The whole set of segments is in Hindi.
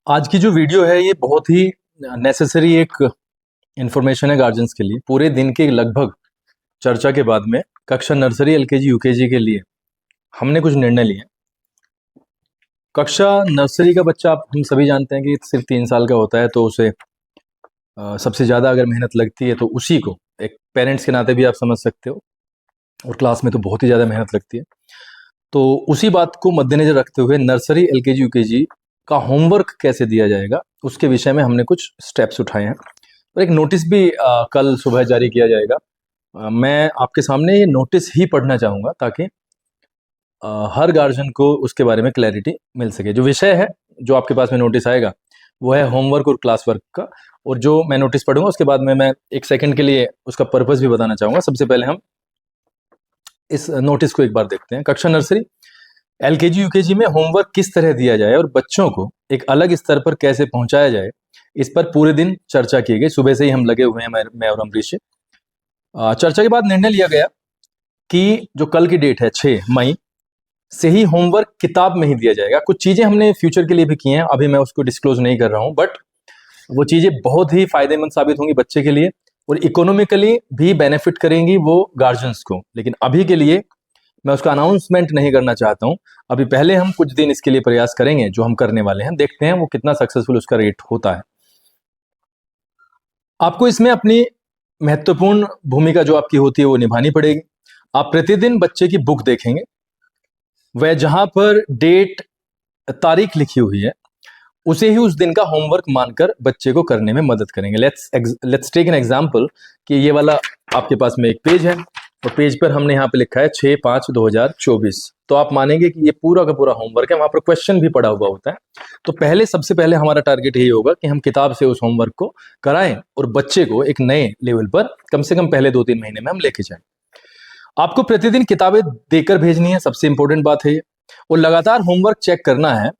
आज की जो वीडियो है ये बहुत ही नेसेसरी एक इन्फॉर्मेशन है गार्जियंस के लिए। पूरे दिन के लगभग चर्चा के बाद में कक्षा नर्सरी एलकेजी यूकेजी के लिए हमने कुछ निर्णय लिए। कक्षा नर्सरी का बच्चा आप हम सभी जानते हैं कि सिर्फ 3 साल का होता है, तो उसे सबसे ज़्यादा अगर मेहनत लगती है तो उसी को, एक पेरेंट्स के नाते भी आप समझ सकते हो, और क्लास में तो बहुत ही ज़्यादा मेहनत लगती है। तो उसी बात को मद्देनज़र रखते हुए नर्सरी एलकेजी यूकेजी का होमवर्क कैसे दिया जाएगा उसके विषय में हमने कुछ स्टेप्स उठाए हैं, और एक नोटिस भी कल सुबह जारी किया जाएगा। मैं आपके सामने ये नोटिस ही पढ़ना चाहूँगा ताकि हर गार्जियन को उसके बारे में क्लैरिटी मिल सके। जो विषय है, जो आपके पास में नोटिस आएगा वो है होमवर्क और क्लास वर्क का, और जो मैं नोटिस पढ़ूंगा उसके बाद में मैं एक सेकंड के लिए उसका पर्पस भी बताना चाहूँगा। सबसे पहले हम इस नोटिस को एक बार देखते हैं। कक्षा नर्सरी एलकेजी यूकेजी में होमवर्क किस तरह दिया जाए और बच्चों को एक अलग स्तर पर कैसे पहुंचाया जाए, इस पर पूरे दिन चर्चा की गई। सुबह से ही हम लगे हुए हैं, मैं और अमरीश। चर्चा के बाद निर्णय लिया गया कि जो कल की डेट है 6 मई से ही होमवर्क किताब में ही दिया जाएगा। कुछ चीजें हमने फ्यूचर के लिए भी की हैं, अभी मैं उसको डिस्क्लोज नहीं कर रहा हूं, बट वो चीजें बहुत ही फायदेमंद साबित होंगी बच्चे के लिए, और इकोनॉमिकली भी बेनिफिट करेंगी वो गार्जियंस को। लेकिन अभी के लिए मैं उसका अनाउंसमेंट नहीं करना चाहता हूं। अभी पहले हम कुछ दिन इसके लिए प्रयास करेंगे, जो हम करने वाले हैं, देखते हैं वो कितना सक्सेसफुल उसका रेट होता है। आपको इसमें अपनी महत्वपूर्ण भूमिका जो आपकी होती है वो निभानी पड़ेगी। आप प्रतिदिन बच्चे की बुक देखेंगे, वह जहां पर डेट तारीख लिखी हुई है उसे ही उस दिन का होमवर्क मानकर बच्चे को करने में मदद करेंगे। लेट्स टेक एन एग्जांपल कि ये वाला आपके पास में एक पेज है, और पेज पर हमने यहाँ पे लिखा है 6/5/2024। तो आप मानेंगे कि ये पूरा का पूरा होमवर्क है, वहां पर क्वेश्चन भी पड़ा हुआ होता है। तो सबसे पहले हमारा टारगेट यही होगा कि हम किताब से उस होमवर्क को कराएं और बच्चे को एक नए लेवल पर कम से कम पहले 2-3 महीने में हम लेके जाएं। आपको प्रतिदिन किताबें देकर भेजनी है, सबसे इंपॉर्टेंट बात है ये, और लगातार होमवर्क चेक करना है।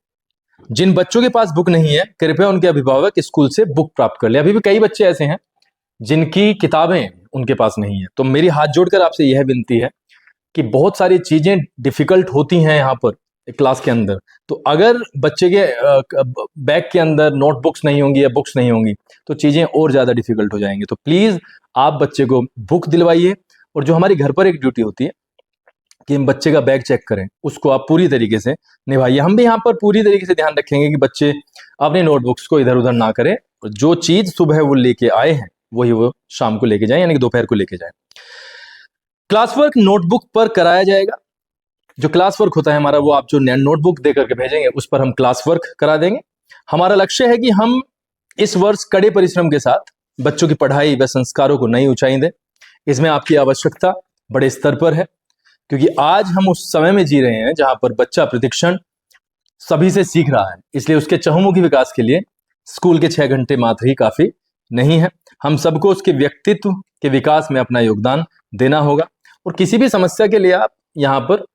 जिन बच्चों के पास बुक नहीं है, कृपया उनके अभिभावक स्कूल से बुक प्राप्त कर ले। अभी भी कई बच्चे ऐसे हैं जिनकी किताबें उनके पास नहीं है, तो मेरी हाथ जोड़कर आपसे यह विनती है कि बहुत सारी चीजें डिफिकल्ट होती हैं यहाँ पर क्लास के अंदर। तो अगर बच्चे के बैग के अंदर नोटबुक्स नहीं होंगी या बुक्स नहीं होंगी तो चीजें और ज्यादा डिफिकल्ट हो जाएंगी। तो प्लीज आप बच्चे को बुक दिलवाइए, और जो हमारी घर पर एक ड्यूटी होती है कि हम बच्चे का बैग चेक करें, उसको आप पूरी तरीके से निभाइए। हम भी यहाँ पर पूरी तरीके से ध्यान रखेंगे कि बच्चे अपने नोटबुक्स को इधर उधर ना करें, जो चीज सुबह वो लेके आए हैं वही वो शाम को लेके जाएं, यानी कि दोपहर को लेके जाएं। क्लास वर्क नोटबुक पर कराया जाएगा। जो क्लास वर्क होता है हमारा, वो आप जो नोटबुक दे करके भेजेंगे उस पर हम क्लास वर्क करा देंगे। हमारा लक्ष्य है कि हम इस वर्ष कड़े परिश्रम के साथ बच्चों की पढ़ाई व संस्कारों को नई ऊंचाई दें। इसमें आपकी आवश्यकता बड़े स्तर पर है, क्योंकि आज हम उस समय में जी रहे हैं जहां पर बच्चा प्रतिक्षण सभी से सीख रहा है। इसलिए उसके चहुमुखी विकास के लिए स्कूल के 6 घंटे मात्र ही काफी नहीं है। हम सबको उसके व्यक्तित्व के विकास में अपना योगदान देना होगा, और किसी भी समस्या के लिए आप यहाँ पर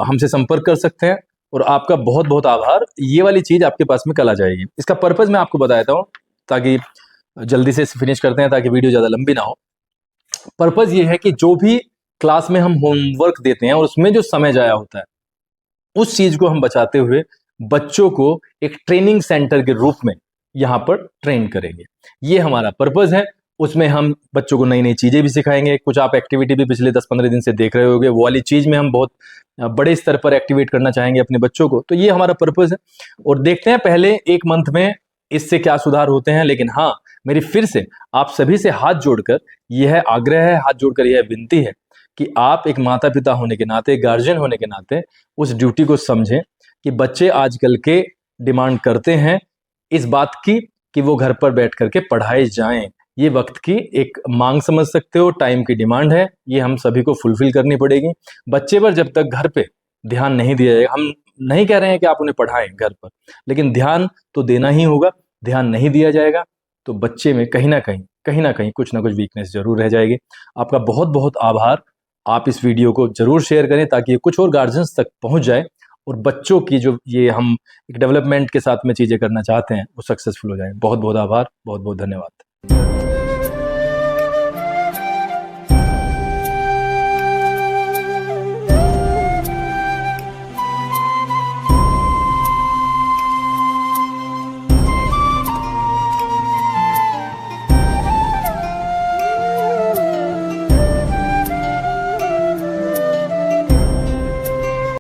हमसे संपर्क कर सकते हैं। और आपका बहुत बहुत आभार। ये वाली चीज आपके पास में कल आ जाएगी। इसका पर्पज मैं आपको बताता हूँ, ताकि जल्दी से फिनिश करते हैं, ताकि वीडियो ज्यादा लंबी ना हो। पर्पज ये है कि जो भी क्लास में हम होमवर्क देते हैं और उसमें जो समय जाया होता है, उस चीज को हम बचाते हुए बच्चों को एक ट्रेनिंग सेंटर के रूप में यहाँ पर ट्रेन करेंगे। ये हमारा पर्पज है। उसमें हम बच्चों को नई नई चीजें भी सिखाएंगे। कुछ आप एक्टिविटी भी पिछले 10-15 दिन से देख रहे होंगे, वो वाली चीज में हम बहुत बड़े स्तर पर एक्टिवेट करना चाहेंगे अपने बच्चों को। तो ये हमारा पर्पज है, और देखते हैं पहले 1 मंथ में इससे क्या सुधार होते हैं। लेकिन हाँ, मेरी फिर से आप सभी से हाथ जोड़कर यह आग्रह है, हाथ जोड़कर यह विनती है कि आप एक माता पिता होने के नाते, गार्जियन होने के नाते उस ड्यूटी को समझें कि बच्चे आजकल के डिमांड करते हैं इस बात की कि वो घर पर बैठ करके पढ़ाए जाएं। ये वक्त की एक मांग समझ सकते हो, टाइम की डिमांड है, ये हम सभी को फुलफिल करनी पड़ेगी। बच्चे पर जब तक घर पे ध्यान नहीं दिया जाएगा, हम नहीं कह रहे हैं कि आप उन्हें पढ़ाएं घर पर, लेकिन ध्यान तो देना ही होगा। ध्यान नहीं दिया जाएगा तो बच्चे में कहीं ना कहीं कुछ ना कुछ वीकनेस जरूर रह जाएगी। आपका बहुत बहुत आभार। आप इस वीडियो को जरूर शेयर करें ताकि ये कुछ और गार्जियंस तक पहुंच जाए, और बच्चों की जो ये हम एक डेवलपमेंट के साथ में चीजें करना चाहते हैं वो सक्सेसफुल हो जाए। बहुत बहुत आभार, बहुत बहुत धन्यवाद।